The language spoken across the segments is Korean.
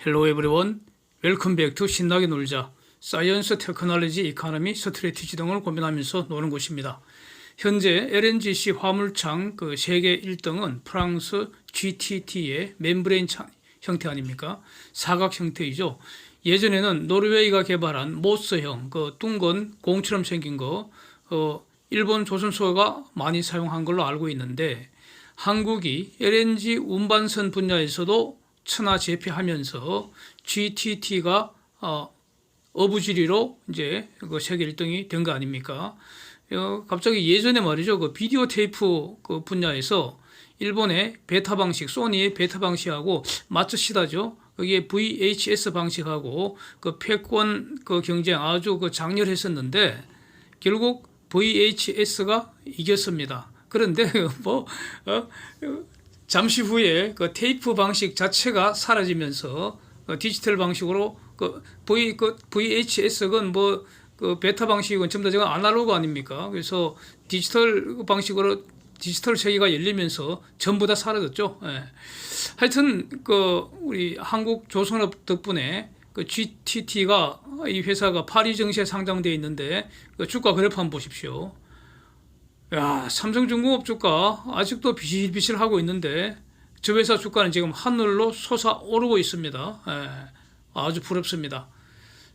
Hello everyone. Welcome back to 신나게 놀자. 사이언스, 테크놀로지, 이코노미, 스트래티지 등을 고민하면서 노는 곳입니다. 현재 LNGC 화물창 세계 1등은 프랑스 GTT의 멤브레인 형태 아닙니까? 사각 형태이죠. 예전에는 노르웨이가 개발한 모스형 둥근 공처럼 생긴 거 일본 조선소가 많이 사용한 걸로 알고 있는데, 한국이 LNG 운반선 분야에서도 천하 제패하면서 GTT가 어부지리로 이제 세계 1등이 된 거 아닙니까? 갑자기 예전에 말이죠, 비디오 테이프 분야에서 일본의 베타 방식, 소니의 베타 방식하고 마츠시다죠. 거기에 VHS 방식하고 패권 경쟁 아주 장렬했었는데 결국 VHS가 이겼습니다. 그런데 잠시 후에 테이프 방식 자체가 사라지면서 디지털 방식으로 VHS건 베타 방식은 전부 다 지금 아날로그 아닙니까? 그래서 디지털 방식으로 디지털 세계가 열리면서 전부 다 사라졌죠. 예. 하여튼 우리 한국 조선업 덕분에 GTT가 이 회사가 파리 증시에 상장되어 있는데 주가 그래프 한번 보십시오. 야, 삼성중공업 주가 아직도 비실비실하고 있는데 저 회사 주가는 지금 하늘로 솟아오르고 있습니다. 예, 아주 부럽습니다.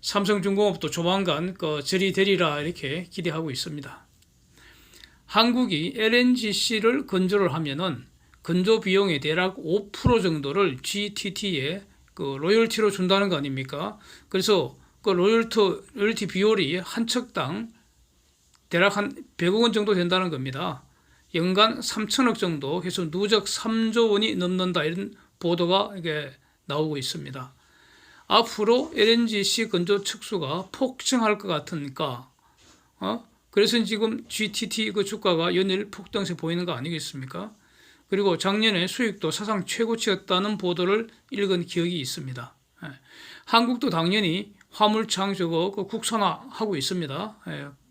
삼성중공업도 조만간 절이 되리라 이렇게 기대하고 있습니다. 한국이 LNGC를 건조를 하면은 건조 비용의 대략 5% 정도를 GTT에 로열티로 준다는 거 아닙니까? 그래서 로열티 비율이 한 척당 대략 한 100억 원 정도 된다는 겁니다. 연간 3천억 정도 해서 누적 3조 원이 넘는다, 이런 보도가 이게 나오고 있습니다. 앞으로 LNGC 건조 척수가 폭증할 것 같으니까 그래서 지금 GTT 주가가 연일 폭등세 보이는 거 아니겠습니까? 그리고 작년에 수익도 사상 최고치였다는 보도를 읽은 기억이 있습니다. 한국도 당연히 화물창 국산화하고 있습니다.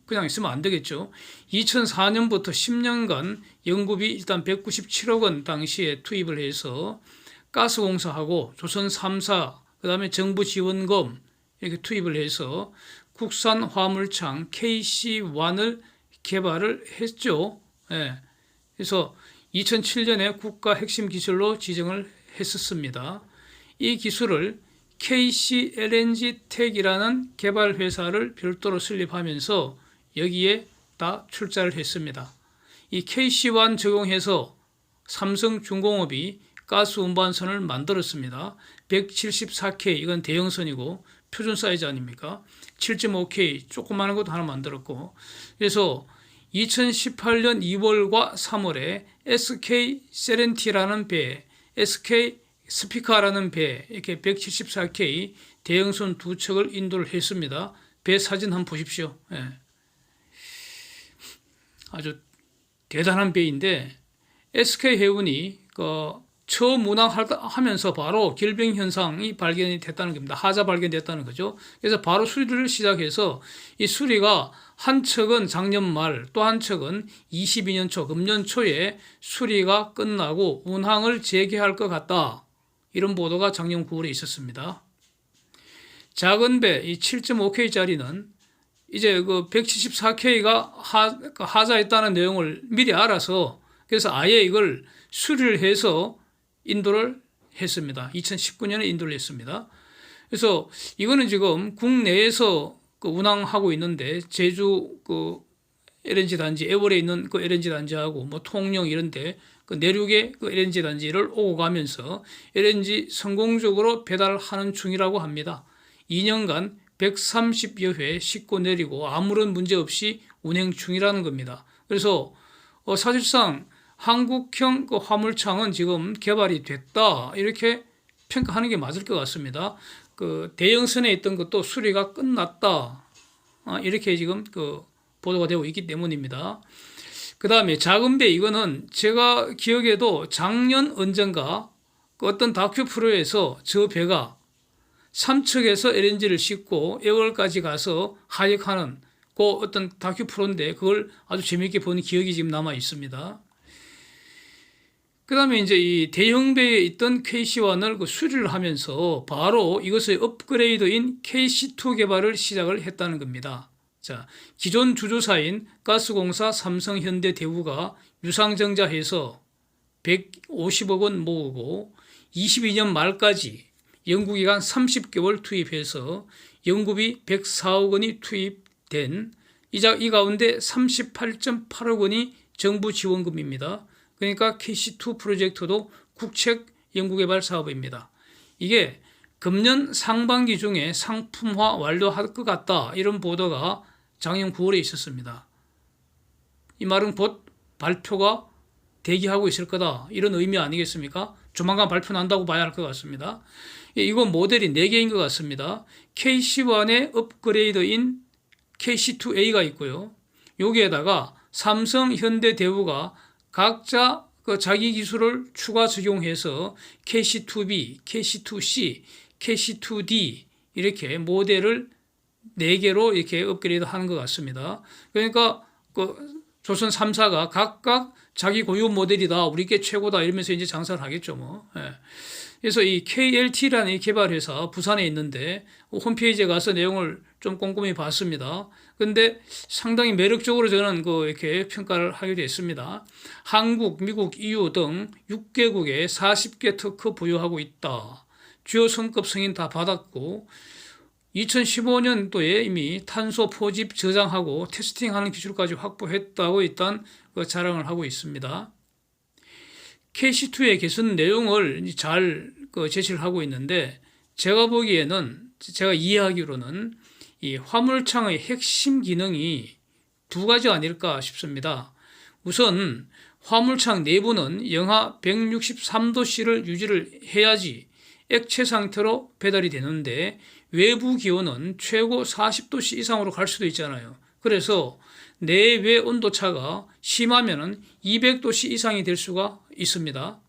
그냥 있으면 안 되겠죠. 2004년부터 10년간 연구비 일단 197억 원 당시에 투입을 해서 가스공사하고 조선 3사, 그 다음에 정부 지원금 이렇게 투입을 해서 국산 화물창 KC1을 개발을 했죠. 그래서 2007년에 국가 핵심 기술로 지정을 했었습니다. 이 기술을 KC LNG 텍이라는 개발 회사를 별도로 설립하면서 여기에 다 출자를 했습니다. 이 KC1 적용해서 삼성중공업이 가스 운반선을 만들었습니다. 174K, 이건 대형선이고 표준 사이즈 아닙니까? 7.5K, 조그마한 것도 하나 만들었고, 그래서 2018년 2월과 3월에 SK 세렌티라는 배, SK 스피카라는 배, 이렇게 174K 대형선 두 척을 인도를 했습니다. 배 사진 한번 보십시오. 아주 대단한 배인데, SK 해운이 처음 운항하면서 바로 결병 현상이 발견이 됐다는 겁니다. 하자 발견됐다는 거죠. 그래서 바로 수리를 시작해서 이 수리가 한 척은 작년 말, 또 한 척은 22년 초, 금년 초에 수리가 끝나고 운항을 재개할 것 같다, 이런 보도가 작년 9월에 있었습니다. 작은 배, 이 7.5K짜리는 이제 174K가 하자했다는 내용을 미리 알아서, 그래서 아예 이걸 수리를 해서 인도를 했습니다. 2019년에 인도를 했습니다. 그래서 이거는 지금 국내에서 운항하고 있는데, 제주 LNG 단지, 애월에 있는 LNG 단지하고 통영 이런데 내륙의 LNG 단지를 오고 가면서 LNG 성공적으로 배달하는 중이라고 합니다. 2년간 130여 회 싣고 내리고 아무런 문제 없이 운행 중이라는 겁니다. 그래서 사실상 한국형 화물창은 지금 개발이 됐다, 이렇게 평가하는 게 맞을 것 같습니다. 대형선에 있던 것도 수리가 끝났다, 이렇게 지금 보도가 되고 있기 때문입니다. 그 다음에 작은 배, 이거는 제가 기억에도 작년 언젠가 어떤 다큐 프로에서 저 배가 삼척에서 LNG를 싣고 애월까지 가서 하역하는 어떤 다큐 프로인데, 그걸 아주 재미있게 본 기억이 지금 남아 있습니다. 그다음에 이제 이 대형배에 있던 KC1을 수리를 하면서 바로 이것의 업그레이드인 KC2 개발을 시작을 했다는 겁니다. 자, 기존 주주사인 가스공사, 삼성, 현대, 대우가 유상증자해서 150억 원 모으고 22년 말까지 연구기간 30개월 투입해서 연구비 104억 원이 투입된 이 가운데 38.8억 원이 정부 지원금입니다. 그러니까 KC2 프로젝트도 국책 연구개발 사업입니다. 이게 금년 상반기 중에 상품화 완료할 것 같다, 이런 보도가 작년 9월에 있었습니다. 이 말은 곧 발표가 대기하고 있을 거다, 이런 의미 아니겠습니까? 조만간 발표 난다고 봐야 할 것 같습니다. 이건 모델이 4개인 것 같습니다. KC1의 업그레이드인 KC2A가 있고요. 여기에다가 삼성, 현대, 대우가 각자 자기 기술을 추가 적용해서 KC2B, KC2C, KC2D 이렇게 모델을 4개로 이렇게 업그레이드 하는 것 같습니다. 그러니까 조선 3사가 각각 자기 고유 모델이다, 우리 게 최고다 이러면서 이제 장사를 하겠죠, 뭐. 예. 그래서 이 KLT라는 이 개발회사 부산에 있는데 홈페이지에 가서 내용을 좀 꼼꼼히 봤습니다. 근데 상당히 매력적으로 저는 이렇게 평가를 하게 됐습니다. 한국, 미국, EU 등 6개국에 40개 특허 보유하고 있다. 주요 성급 승인 다 받았고 2015년도에 이미 탄소 포집 저장하고 테스팅하는 기술까지 확보했다고 일단 자랑을 하고 있습니다. KC2의 개선 내용을 잘 제시를 하고 있는데 제가 보기에는, 제가 이해하기로는 이 화물창의 핵심 기능이 2가지 아닐까 싶습니다. 우선 화물창 내부는 영하 163도씨를 유지를 해야지 액체 상태로 배달이 되는데 외부 기온은 최고 40도씨 이상으로 갈 수도 있잖아요. 그래서 내외 온도차가 심하면 200도씨 이상이 될 수가 있습니다.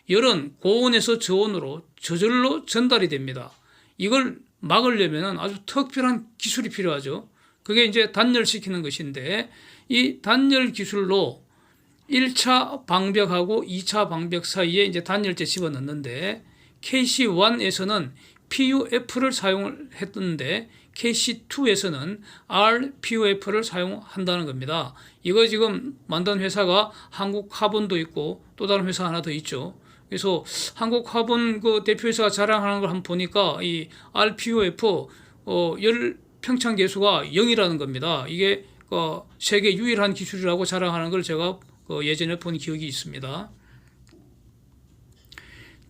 열은 고온에서 저온으로 저절로 전달이 됩니다. 이걸 막으려면 아주 특별한 기술이 필요하죠. 그게 이제 단열시키는 것인데 이 단열 기술로 1차 방벽하고 2차 방벽 사이에 이제 단열재 집어넣는데 KC1에서는 PUF를 사용을 했는데 KC2에서는 RPUF를 사용한다는 겁니다. 이거 지금 만든 회사가 한국카본도 있고 또 다른 회사 하나 더 있죠. 그래서 한국카본 대표회사가 자랑하는 걸 한번 보니까 이 RPUF 열 평창 계수가 0이라는 겁니다. 이게 세계 유일한 기술이라고 자랑하는 걸 제가 예전에 본 기억이 있습니다.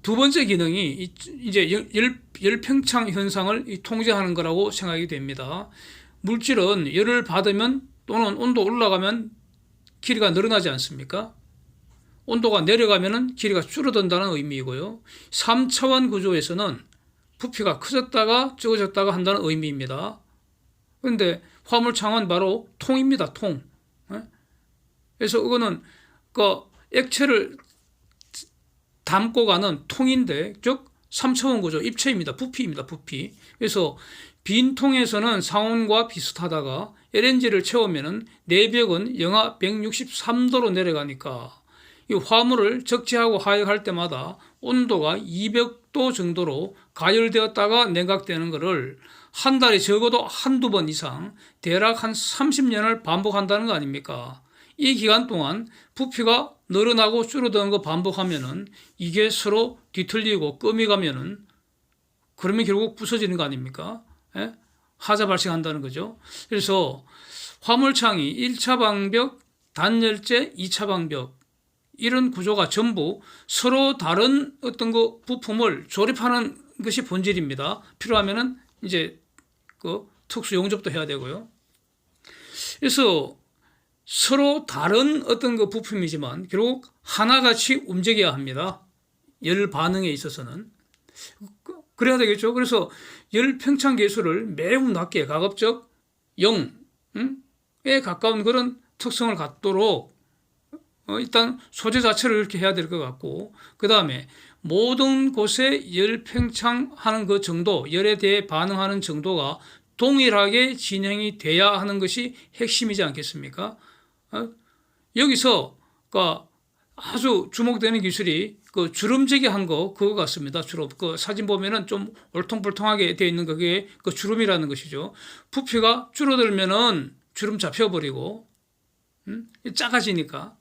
두 번째 기능이 이제 열팽창 현상을 통제하는 거라고 생각이 됩니다. 물질은 열을 받으면 또는 온도 올라가면 길이가 늘어나지 않습니까? 온도가 내려가면 길이가 줄어든다는 의미이고요. 3차원 구조에서는 부피가 커졌다가 적어졌다가 한다는 의미입니다. 그런데 화물창은 바로 통입니다. 통. 그래서 이거는 액체를 담고 가는 통인데, 즉 3차원 구조, 입체입니다. 부피입니다. 부피. 그래서 빈 통에서는 상온과 비슷하다가 LNG를 채우면 내벽은 영하 163도로 내려가니까 이 화물을 적재하고 하역할 때마다 온도가 200도 정도로 가열되었다가 냉각되는 것을 한 달에 적어도 한두 번 이상 대략 한 30년을 반복한다는 거 아닙니까? 이 기간 동안 부피가 늘어나고 줄어드는 거 반복하면은 이게 서로 뒤틀리고 끔이 가면은 그러면 결국 부서지는 거 아닙니까? 예? 하자 발생한다는 거죠. 그래서 화물창이 1차 방벽, 단열재, 2차 방벽 이런 구조가 전부 서로 다른 어떤 부품을 조립하는 것이 본질입니다. 필요하면은 이제 특수 용접도 해야 되고요. 그래서 서로 다른 어떤 부품이지만 결국 하나같이 움직여야 합니다. 열 반응에 있어서는. 그래야 되겠죠. 그래서 열 평창 계수를 매우 낮게 가급적 0에 가까운 그런 특성을 갖도록 일단 소재 자체를 이렇게 해야 될 것 같고, 그 다음에 모든 곳에 열 팽창하는 그 정도, 열에 대해 반응하는 정도가 동일하게 진행이 돼야 하는 것이 핵심이지 않겠습니까? 여기서 아주 주목되는 기술이 그 주름지게 한 거 그거 같습니다. 주름. 그 사진 보면은 좀 얼통불통하게 되어 있는 그게 그 주름이라는 것이죠. 부피가 줄어들면은 주름 잡혀버리고 작아지니까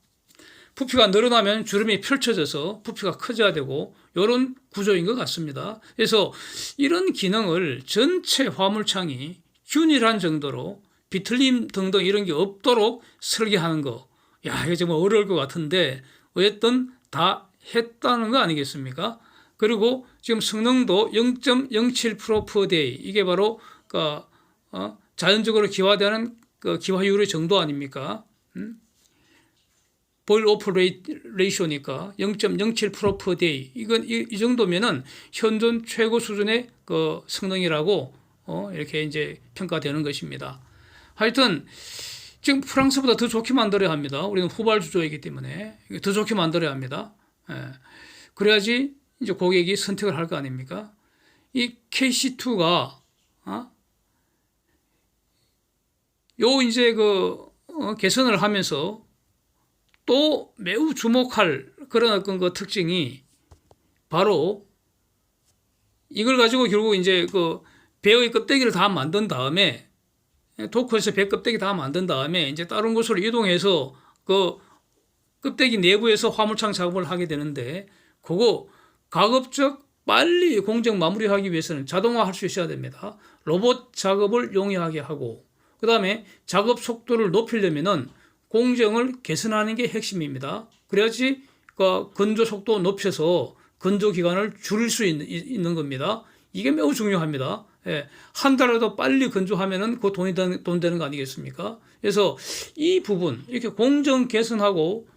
부피가 늘어나면 주름이 펼쳐져서 부피가 커져야 되고 이런 구조인 것 같습니다. 그래서 이런 기능을 전체 화물창이 균일한 정도로 비틀림 등등 이런 게 없도록 설계하는 거. 야, 이게 정말 어려울 것 같은데 어쨌든 다 했다는 거 아니겠습니까? 그리고 지금 성능도 0.07% per day 이게 바로 그 자연적으로 기화되는 그 기화율의 정도 아닙니까? 보일 오프 레이쇼니까 0.07% per day 이건 이 정도면은 현존 최고 수준의 그 성능이라고 이렇게 이제 평가되는 것입니다. 하여튼 지금 프랑스보다 더 좋게 만들어야 합니다. 우리는 후발주조이기 때문에 더 좋게 만들어야 합니다. 예. 그래야지 이제 고객이 선택을 할 거 아닙니까? 이 KC2가 요 이제 그 개선을 하면서 또 매우 주목할 그런 어떤 그 특징이 바로 이걸 가지고 결국 이제 그 배의 껍데기를 다 만든 다음에 도커에서 배 껍데기 다 만든 다음에 이제 다른 곳으로 이동해서 그 껍데기 내부에서 화물창 작업을 하게 되는데 그거 가급적 빨리 공정 마무리하기 위해서는 자동화할 수 있어야 됩니다. 로봇 작업을 용이하게 하고 그 다음에 작업 속도를 높이려면은 공정을 개선하는 게 핵심입니다. 그래야지 그 건조 속도 높여서 건조 기간을 줄일 수 있는 겁니다. 이게 매우 중요합니다. 예, 한 달이라도 빨리 건조하면은 그 돈 되는 거 아니겠습니까? 그래서 이 부분 이렇게 공정 개선하고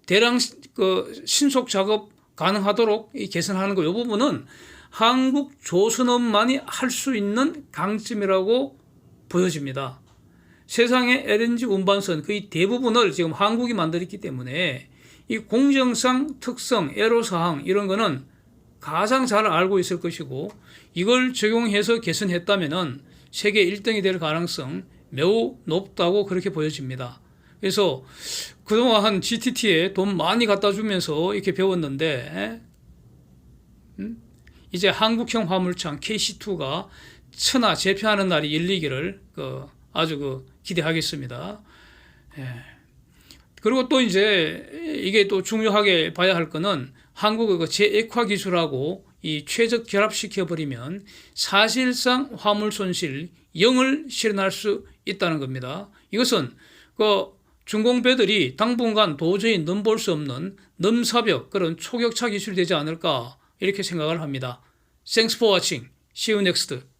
대량 그 신속 작업 가능하도록 이 개선하는 거 이 부분은 한국 조선업만이 할 수 있는 강점이라고 보여집니다. 세상의 LNG 운반선 거의 대부분을 지금 한국이 만들었기 때문에 이 공정성, 특성, 애로사항 이런 거는 가장 잘 알고 있을 것이고 이걸 적용해서 개선했다면은 세계 1등이 될 가능성 매우 높다고 그렇게 보여집니다. 그래서 그동안 GTT에 돈 많이 갖다 주면서 이렇게 배웠는데 이제 한국형 화물창 KC2가 천하 재편하는 날이 열리기를 아주 기대하겠습니다. 예. 그리고 또 이제 이게 또 중요하게 봐야 할 거는 한국의 제액화 기술하고 이 최적 결합시켜 버리면 사실상 화물 손실 0을 실현할 수 있다는 겁니다. 이것은 중공배들이 당분간 도저히 넘볼 수 없는 넘사벽 그런 초격차 기술이 되지 않을까 이렇게 생각을 합니다. Thanks for watching. See you next.